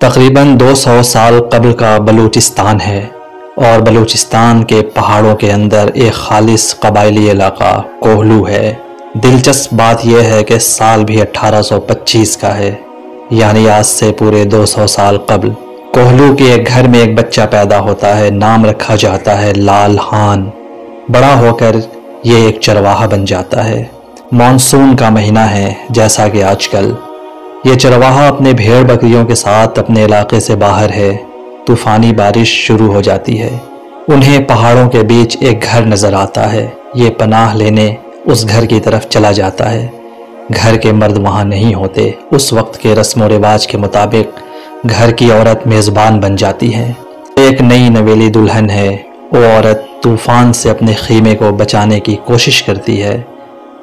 تقریباً 200 سال قبل کا بلوچستان ہے، اور بلوچستان کے پہاڑوں کے اندر ایک خالص قبائلی علاقہ کوہلو ہے۔ دلچسپ بات یہ ہے کہ سال بھی 1825 کا ہے، یعنی آج سے پورے 200 سال قبل۔ کوہلو کے ایک گھر میں ایک بچہ پیدا ہوتا ہے، نام رکھا جاتا ہے لال خان۔ بڑا ہو کر یہ ایک چرواہا بن جاتا ہے۔ مانسون کا مہینہ ہے جیسا کہ آج کل۔ یہ چرواہا اپنے بھیڑ بکریوں کے ساتھ اپنے علاقے سے باہر ہے۔ طوفانی بارش شروع ہو جاتی ہے۔ انہیں پہاڑوں کے بیچ ایک گھر نظر آتا ہے۔ یہ پناہ لینے اس گھر کی طرف چلا جاتا ہے۔ گھر کے مرد وہاں نہیں ہوتے۔ اس وقت کے رسم و رواج کے مطابق گھر کی عورت میزبان بن جاتی ہے۔ ایک نئی نویلی دلہن ہے۔ وہ عورت طوفان سے اپنے خیمے کو بچانے کی کوشش کرتی ہے۔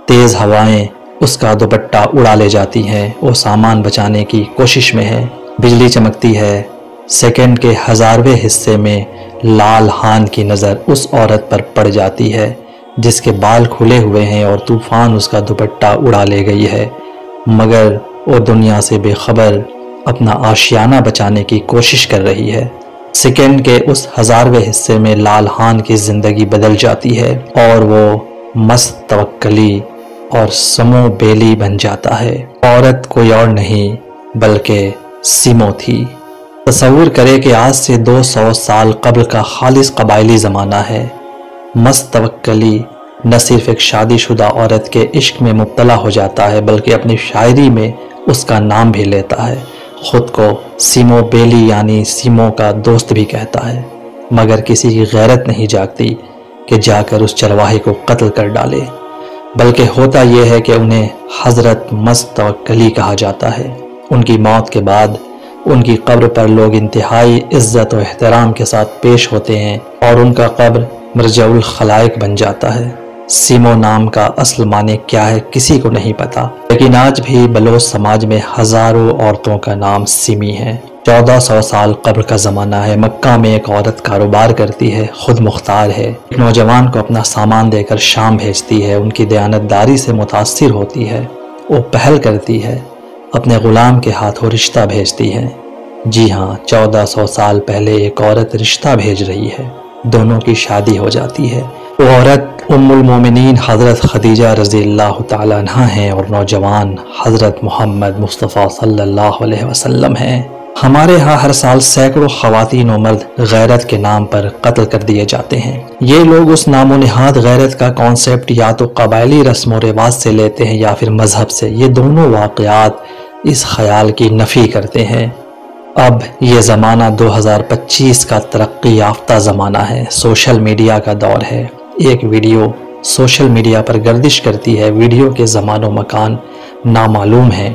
تیز ہوائیں اس کا دوپٹہ اڑا لے جاتی ہیں۔ وہ سامان بچانے کی کوشش میں ہے۔ بجلی چمکتی ہے۔ سیکنڈ کے 1000ویں حصے میں لال خان کی نظر اس عورت پر پڑ جاتی ہے جس کے بال کھلے ہوئے ہیں اور طوفان اس کا دوپٹہ اڑا لے گئی ہے، مگر وہ دنیا سے بے خبر اپنا آشیانہ بچانے کی کوشش کر رہی ہے۔ سیکنڈ کے اس 1000ویں حصے میں لال خان کی زندگی بدل جاتی ہے اور وہ مست توکلی اور سمو بیلی بن جاتا ہے۔ عورت کوئی اور نہیں بلکہ سیمو تھی۔ تصور کرے کہ آج سے 200 سال قبل کا خالص قبائلی زمانہ ہے۔ مست توکلی نہ صرف ایک شادی شدہ عورت کے عشق میں مبتلا ہو جاتا ہے بلکہ اپنی شاعری میں اس کا نام بھی لیتا ہے۔ خود کو سیمو بیلی یعنی سیمو کا دوست بھی کہتا ہے، مگر کسی کی غیرت نہیں جاگتی کہ جا کر اس چرواہے کو قتل کر ڈالے، بلکہ ہوتا یہ ہے کہ انہیں حضرت مست توکلی کہا جاتا ہے۔ ان کی موت کے بعد ان کی قبر پر لوگ انتہائی عزت و احترام کے ساتھ پیش ہوتے ہیں اور ان کا قبر مرجع الخلائق بن جاتا ہے۔ سیمو نام کا اصل معنی کیا ہے کسی کو نہیں پتا، لیکن آج بھی بلوچ سماج میں ہزاروں عورتوں کا نام سیمی ہے۔ 1400 سال قبل کا زمانہ ہے۔ مکہ میں ایک عورت کاروبار کرتی ہے، خود مختار ہے۔ ایک نوجوان کو اپنا سامان دے کر شام بھیجتی ہے۔ ان کی دیانتداری سے متاثر ہوتی ہے۔ وہ پہل کرتی ہے، اپنے غلام کے ہاتھوں رشتہ بھیجتی ہے۔ جی ہاں، 1400 سال پہلے ایک عورت رشتہ بھیج رہی ہے۔ دونوں کی شادی ہو جاتی ہے۔ وہ عورت ام المومنین حضرت خدیجہ رضی اللہ تعالیٰ عنہا ہیں اور نوجوان حضرت محمد مصطفیٰ صلی اللہ علیہ وسلم ہیں۔ ہمارے ہاں ہر سال سینکڑوں خواتین و مرد غیرت کے نام پر قتل کر دیے جاتے ہیں۔ یہ لوگ اس نام و نہاد غیرت کا کانسیپٹ یا تو قبائلی رسم و رواج سے لیتے ہیں یا پھر مذہب سے۔ یہ دونوں واقعات اس خیال کی نفی کرتے ہیں۔ اب یہ زمانہ 2025 کا ترقی یافتہ زمانہ ہے۔ سوشل میڈیا کا دور ہے۔ ایک ویڈیو سوشل میڈیا پر گردش کرتی ہے۔ ویڈیو کے زمان و مکان نامعلوم ہے۔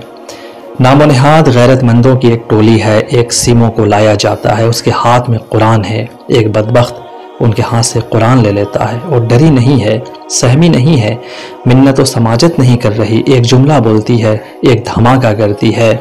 نام و نہاد غیرت مندوں کی ایک ٹولی ہے۔ ایک سیمو کو لایا جاتا ہے، اس کے ہاتھ میں قرآن ہے۔ ایک بدبخت ان کے ہاتھ سے قرآن لے لیتا ہے اور ڈری نہیں ہے، سہمی نہیں ہے، منت و سماجت نہیں کر رہی۔ ایک جملہ بولتی ہے، ایک دھماکہ کرتی ہے،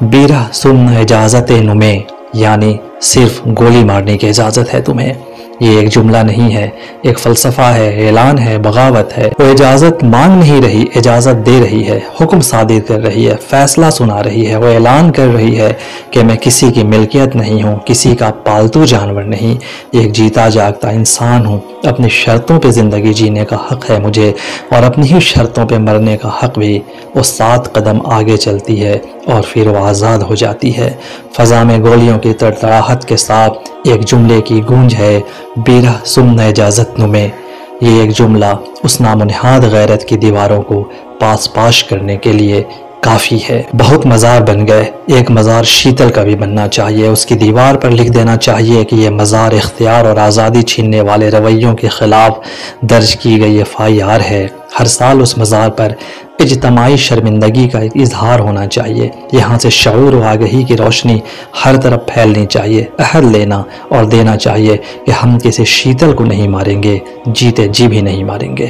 بیرہ سن اجازت نمیں، یعنی صرف گولی مارنے کی اجازت ہے تمہیں۔ یہ ایک جملہ نہیں ہے، ایک فلسفہ ہے، اعلان ہے، بغاوت ہے۔ وہ اجازت مانگ نہیں رہی، اجازت دے رہی ہے، حکم صادر کر رہی ہے، فیصلہ سنا رہی ہے۔ وہ اعلان کر رہی ہے کہ میں کسی کی ملکیت نہیں ہوں، کسی کا پالتو جانور نہیں، ایک جیتا جاگتا انسان ہوں۔ اپنی شرطوں پہ زندگی جینے کا حق ہے مجھے اور اپنی ہی شرطوں پہ مرنے کا حق بھی۔ وہ 7 قدم آگے چلتی ہے اور پھر وہ آزاد ہو جاتی ہے۔ فضا میں گولیوں کی تڑتڑاہٹ کے ساتھ ایک جملے کی گونج ہے، بیرہ سن اجازت نمیں۔ یہ ایک جملہ اس نام و نہاد غیرت کی دیواروں کو پاس پاش کرنے کے لیے کافی ہے۔ بہت مزار بن گئے، ایک مزار شیتل کا بھی بننا چاہیے۔ اس کی دیوار پر لکھ دینا چاہیے کہ یہ مزار اختیار اور آزادی چھیننے والے رویوں کے خلاف درج کی گئی FIR ہے۔ ہر سال اس مزار پر اجتماعی شرمندگی کا اظہار ہونا چاہیے۔ یہاں سے شعور و آگہی کی روشنی ہر طرف پھیلنی چاہیے۔ عہد لینا اور دینا چاہیے کہ ہم کسی شیتل کو نہیں ماریں گے، جیتے جی بھی نہیں ماریں گے۔